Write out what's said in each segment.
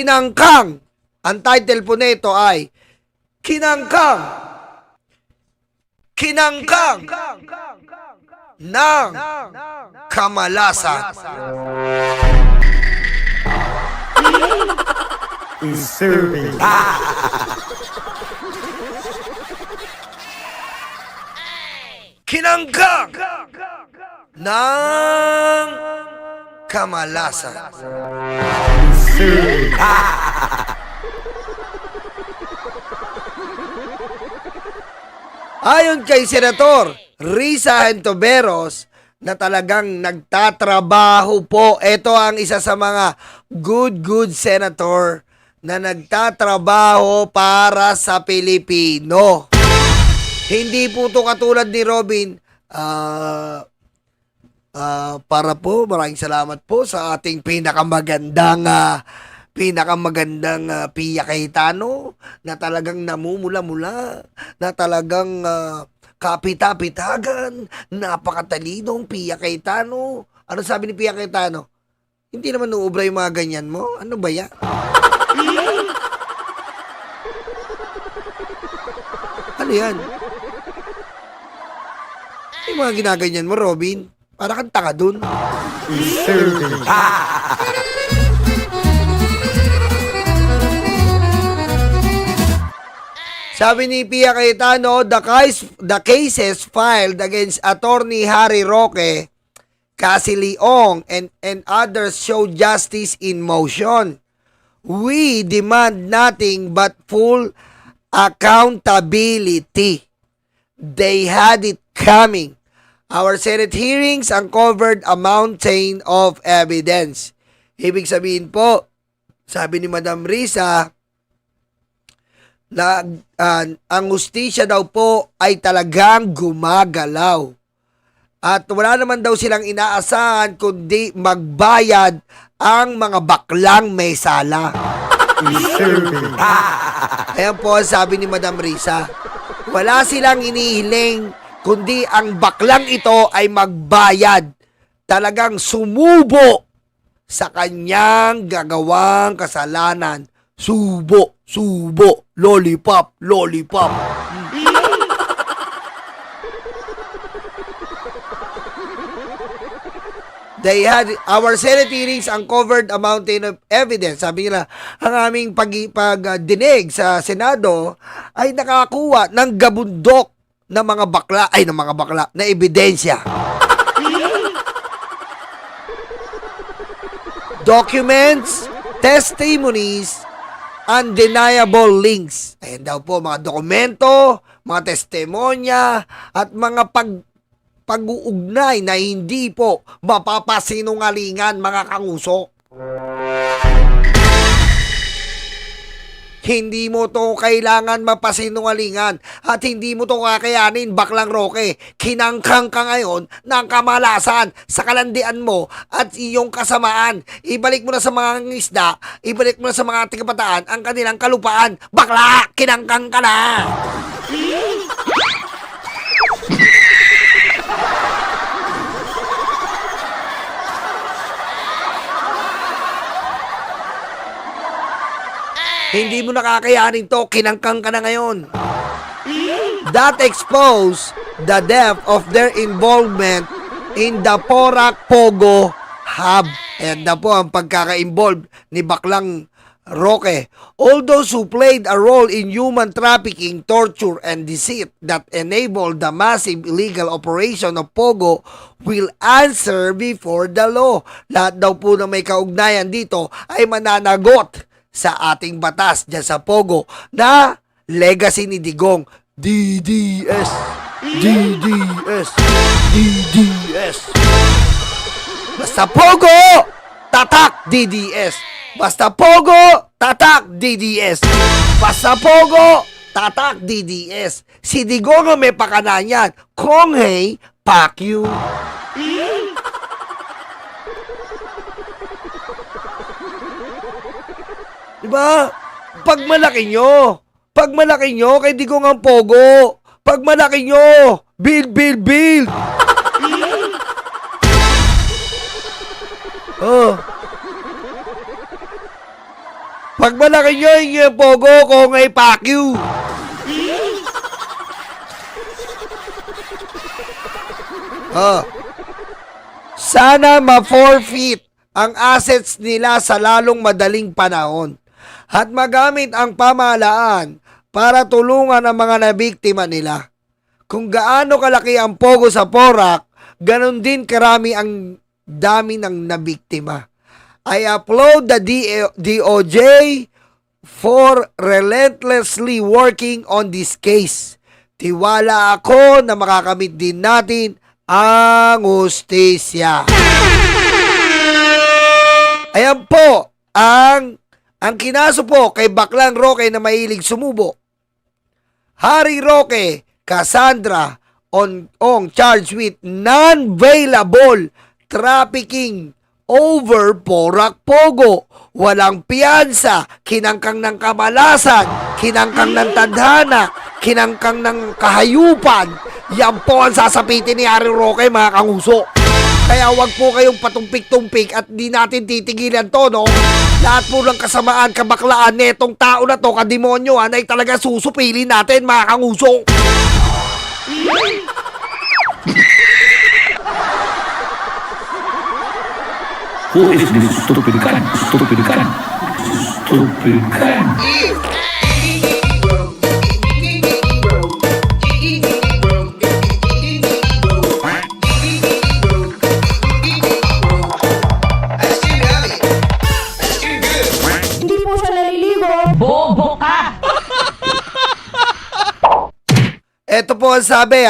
Kinangkang. Ang title po nito ay Kinangkang. Kinangkang ng kamalasan. Is serving. Kinangkang ng kamalasan. Serving. Ayon kay Senator Risa Hentoveros na talagang nagtatrabaho po. Ito ang isa sa mga good senator na nagtatrabaho para sa Pilipino. Hindi po to katulad ni Robin. Para po, maraming salamat po sa ating pinakamagandang Pia Cayetano na talagang namumula-mula, na talagang kapita-pitagan, napakatalinong Pia Cayetano. Ano sabi ni Pia Cayetano? Hindi naman uubra yung mga ganyan mo. Ano ba yan? Ano yan? Yung mga ginaganyan mo, Robin. Para kang taka dun. Is serving. Sabi ni Pia Cayetano, the cases filed against Attorney Harry Roque, Cassie Leong, and others show justice in motion. We demand nothing but full accountability. They had it coming. Our Senate hearings uncovered a mountain of evidence. Ibig sabihin po, sabi ni Madam Risa, na ang hustisya daw po ay talagang gumagalaw. At wala naman daw silang inaasahan kundi magbayad ang mga baklang may sala. Ayan po sabi ni Madam Risa. Wala silang inihiling kundi ang baklang ito ay magbayad. Talagang sumubo sa kanyang gagawang kasalanan. Subo, lollipop. They had, our Senate hearings uncovered a mountain of evidence. Sabi nila, ang aming pagdinig sa Senado ay nakakuha ng gabundok ng mga bakla, na ebidensya. Documents, testimonies, undeniable links. Ayan daw po, mga dokumento, mga testimonya, at mga pag-uugnay na hindi po mapapasinungalingan, mga kanguso. Hindi mo to kailangan mapasinungalingan at hindi mo to kakayanin, baklang Roque. Kinangkang ka ngayon ng kamalasan sa kalandian mo at iyong kasamaan. Ibalik mo na sa mga isda, ibalik mo na sa mga tigapataan ang kanilang kalupaan. Bakla! Kinangkang ka na! Hindi mo nakakayanin to, kinangkang ka na ngayon. That exposed the depth of their involvement in the Porac Pogo Hub. Ayan na po ang pagkaka-involve ni baklang Roque. All those who played a role in human trafficking, torture, and deceit that enabled the massive illegal operation of Pogo will answer before the law. Lahat daw po na may kaugnayan dito ay mananagot sa ating batas dyan sa Pogo na legacy ni Digong. DDS. Basta Pogo, tatak DDS. Basta Pogo, tatak DDS. Basta Pogo, tatak DDS. Si Digong ang may pakana yan. Kung hey, pak you. Diba? Pag malaki nyo, kay Digong ang Pogo. Pag malaki nyo, build. Oh. Pag malaki nyo yung pogo ko ngay pakyu. Oh. Sana ma-forfeit ang assets nila sa lalong madaling panahon at magamit ang pamahalaan para tulungan ang mga nabiktima nila. Kung gaano kalaki ang pogo sa Porac, ganon din karami ang dami ng nabiktima. I applaud the DOJ for relentlessly working on this case. Tiwala ako na makakamit din natin ang hustisya. Ayan po, ang kinaso po kay Baklang Roque na mahilig sumubo. Harry Roque, Cassandra, Ong charged with non-bailable trafficking over Porac Pogo. Walang piyansa, kinangkang ng kamalasan, kinangkang ng tadhana, kinangkang ng kahayupan. Yan po ang sasapitin ni Harry Roque, mga kanguso. Kaya wag po kayong patumpik-tumpik at di natin titigilan to, no? Lahat po ng kasamaan, kabaklaan netong tao na to, kademonyohan, ay talaga susupilin natin, mga kanguso. Who is this stupid gun? Stupid gun? Stupid gun? Hindi po siya naliligo. Bobo ka! Ito po ang sabi,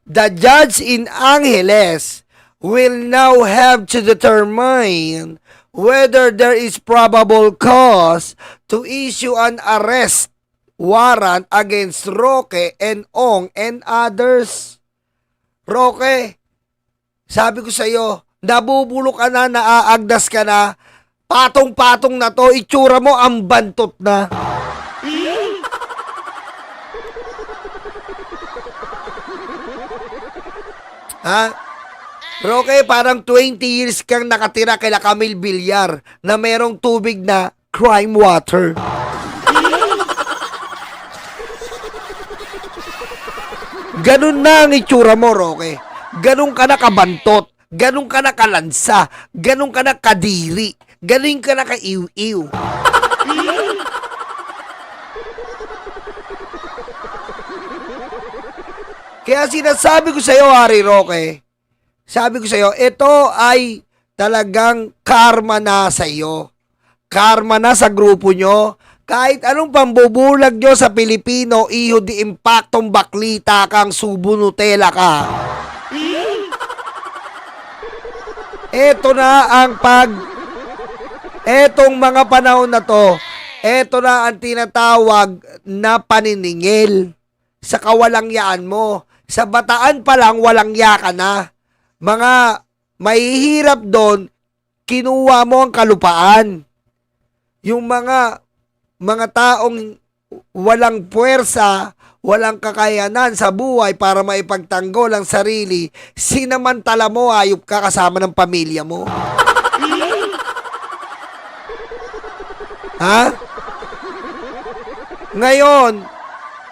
the judge in Angeles will now have to determine whether there is probable cause to issue an arrest warrant against Roque and Ong and others. Roque, sabi ko sa iyo, nabubulok ka na, naaagdas ka na, patong-patong na to, itsura mo ang bantot na. Ha? Roque, parang 20 years kang nakatira kay Camille Villar na merong tubig na crime water. Ganun na ang itsura mo, Roque. Ganun ka na kabantot. Ganun ka na kalansa. Ganun ka na kadiri. Ganun ka na kaiw-iw. Kaya sinasabi ko sa iyo, Harry Roque, sabi ko sa iyo, ito ay talagang karma na sa iyo. Karma na sa grupo nyo. Kahit anong pambubulag nyo sa Pilipino, iho di impaktong baklita kang subo Nutella ka. Ito na ang etong mga panahon na to, ito na ang tinatawag na paniningil sa kawalangyaan mo. Sa Bataan pa lang, walang ya ka na. Mga mahihirap doon, kinuha mo ang kalupaan. Yung mga taong walang puwersa, walang kakayanan sa buhay para maipagtanggol ang sarili, sinamantala mo, ayop ka kasama ng pamilya mo. Ha? Ngayon,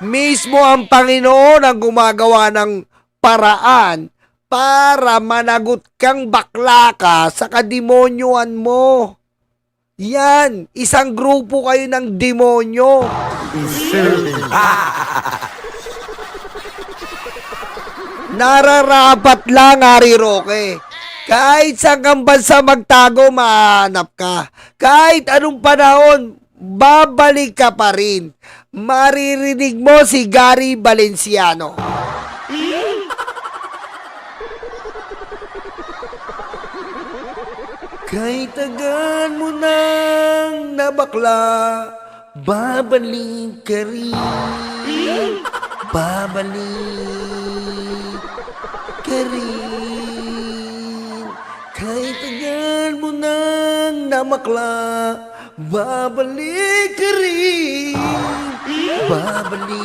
mismo ang Panginoon ang gumagawa ng paraan para managot kang bakla ka sa kademonyoan mo. Yan, isang grupo kayo ng demonyo. Nararapat lang, Harry Roque. Kahit saan kang bansa magtago, mahanap ka. Kahit anong panahon, babalik ka pa rin. Maririnig mo si Gary Valenciano. Kahit tagal mo nang nabakla, babalik ka rin. Babalik ka rin. Kahit tagal mo nang namakla, babalik ka rin. Babalik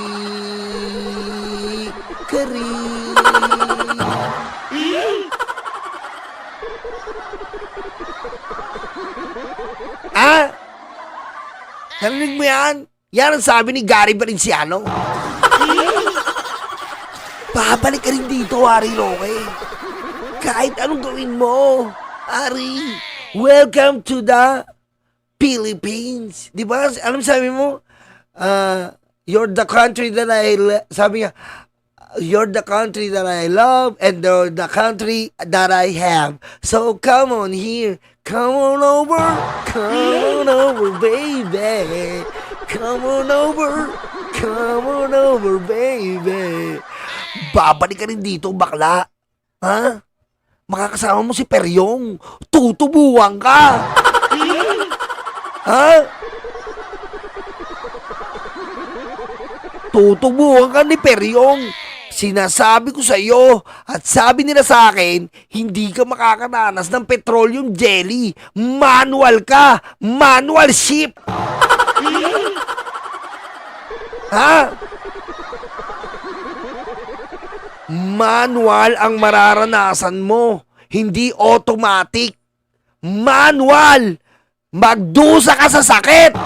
ka rin. Narinig mo yan? Yan ang sabi ni Gary Valenciano. Babalik ka rin dito, Ari Roque. Kahit anong gawin mo, Ari. Welcome to the Philippines. Di ba? Alam sabi mo? You're the country that sabi niya, you're the country that I love and the country that I have. So come on here. Come on over. Come on over, baby. Come on over. Come on over, baby. Babalik ka rin dito, bakla. Ha? Makakasama mo si Peryong. Tutubuhan ka. Ha? Tutubuhan ka ni Peryong. Sinasabi ko sa iyo at sabi nila sa akin, hindi ka makakaranas ng petroleum jelly. Manual ka. Manual ship. Ha? Manual ang mararanasan mo. Hindi automatic. Manual. Magdusa ka sa sakit.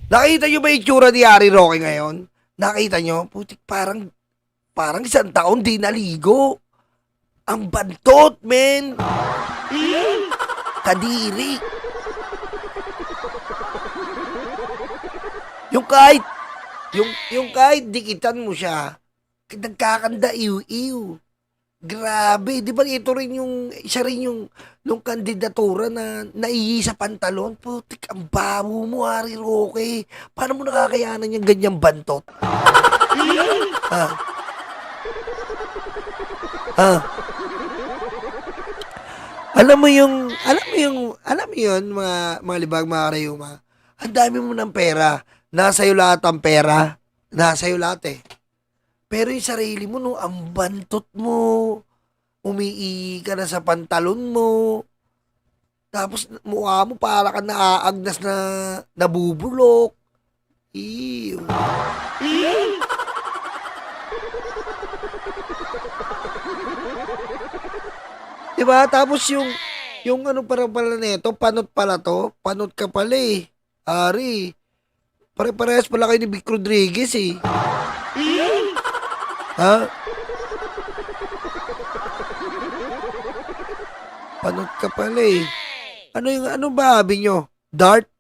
Nakita nyo ba yung tsura ni Ari Roque ngayon? Nakita nyo? Putik, parang isang taon di naligo. Ang bantot, men. Kadiri. Yung kahit dikitan mo siya, nagkakanda iw-iw. Grabe, di ba ito rin isa rin yung nung kandidatura na naiyi sa pantalon. Putik, ang babo mo, Ari Roque. Paano mo nakakayanan yung ganyang bantot? Alam mo yun, mga libag, mga karayuma. Ang dami mo ng pera. Nasa iyo lahat ang pera. Nasa iyo lahat eh. Pero yung sarili mo, no, ang bantot mo, umiihi ka na sa pantalon mo, tapos mukha mo para ka naaagnas na nabubulok. Ew. Diba? Tapos yung ano pala nito, panot pala to, panot ka pala eh. Ari, pare-parehas pala kayo ni Vic Rodriguez eh. Ha? Panot ka pala eh. Ano ba habi nyo? Dart?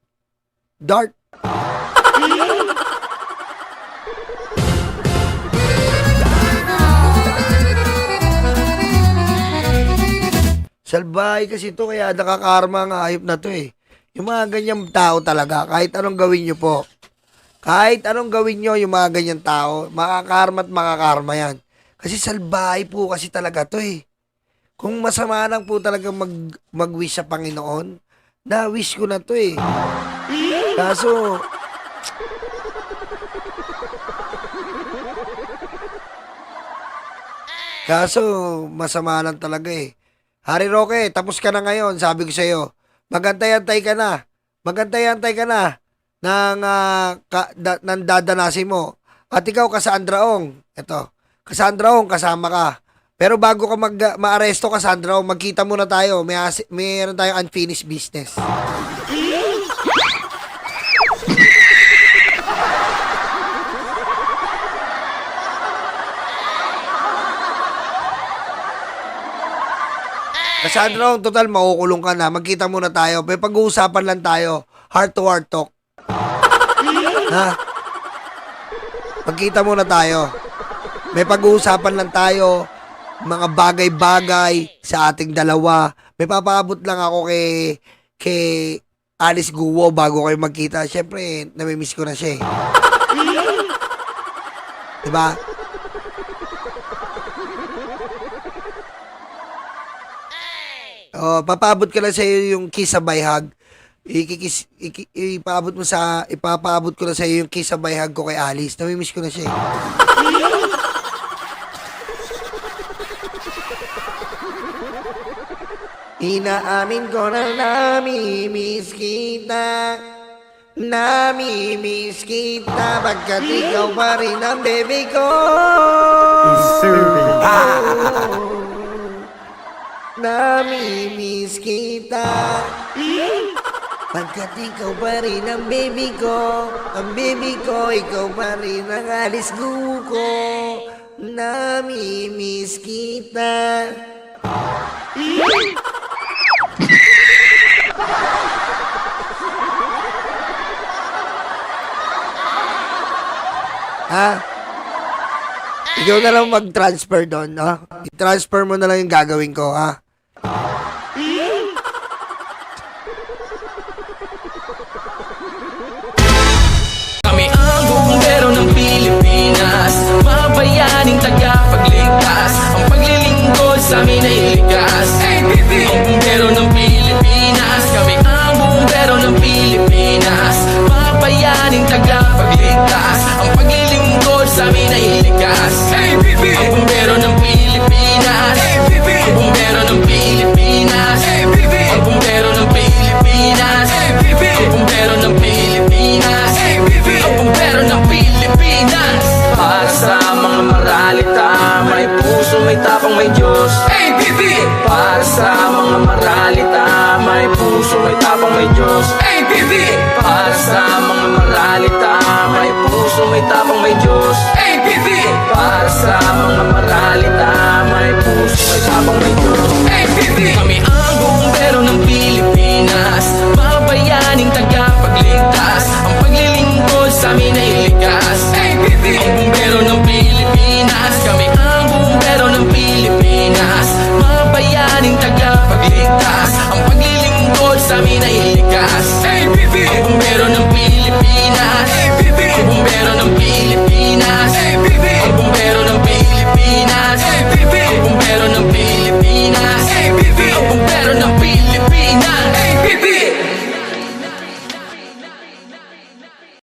Salbahay kasi ito kaya nakakarma ang hayop na to eh. Yung mga ganyang tao talaga, kahit anong gawin nyo po. Kahit anong gawin nyo, yung mga ganyan tao, makakarma at makakarma yan. Kasi salbahay po kasi talaga to eh. Kung masama lang po talaga mag-wish sa Panginoon, na-wish ko na to eh. Kaso, masama lang talaga eh. Hari Roque, tapos ka na ngayon, sabi ko sa'yo. Magantay-antay ka na. Nang dadanasin mo. At ikaw, Cassandra Ong. Ito, Cassandra Ong, kasama ka. Pero bago ka maaresto, Cassandra Ong, magkita muna tayo. Mayroon tayong unfinished business. Cassandra Ong, total, makukulong ka na. Magkita muna tayo. May pag-uusapan lang tayo. Heart to heart talk. Ha? Magkita muna tayo. May pag-uusapan lang tayo. Mga bagay-bagay sa ating dalawa. May papaabot lang ako kay Alice Guo bago kayo magkita. Siyempre, namimiss ko na siya eh. Diba? Oh, papaabot ka lang sa iyo yung kiss sabay hug. Ipapaabot ko na sa iyo yung kiss sabay hug ko kay Alice. Namimiss ko na siya eh. Inaamin ko na namimiss kita. Namimiss kita pagkat ikaw pa rin ang baby ko. Deserving. Namimiss kita pagkat ikaw pa rin ang baby ko. Ang baby ko, ikaw pa rin ang alis ko. Namimiss kita. Ha? Ikaw na lang mag-transfer doon, ha? I-transfer mo na lang yung gagawin ko, ha? Kami ang bumbero ng Pilipinas, mga bayaning tagapagligtas. Ang paglilingkod sa amin ay likas. Ang bumbero ng Pilipinas, kami ang bumbero ng Pilipinas, mga bayaning tagapagligtas. Ang paglilingkod sa amin ay likas. Ang bumbero ng Pilipinas, ang bumbero ng Pilipinas, ang bumbero ng Pilipinas, ang bumbero ng Pilipinas, ang bumbero ng Pilipinas. Para sa mga maralita, may puso, may tapang, may Diyos. Para sa mga maralita, may puso, may tapang, may Diyos. Para sa mga maralita, may puso, may tapang, may Diyos. Para sa mga maralita, may puso, may tapang, may Diyos. Kami ang bumbero ng Pilipinas, mga bayaning tagapagligtas. Ang paglilingkod sa amin ay likas. Ang bumbero ng Pilipinas, kami ang bumbero ng Pilipinas, mga bayaning tagapagligtas. Ang paglilingkod sa amin ay likas. Ang bumbero ng Pilipinas,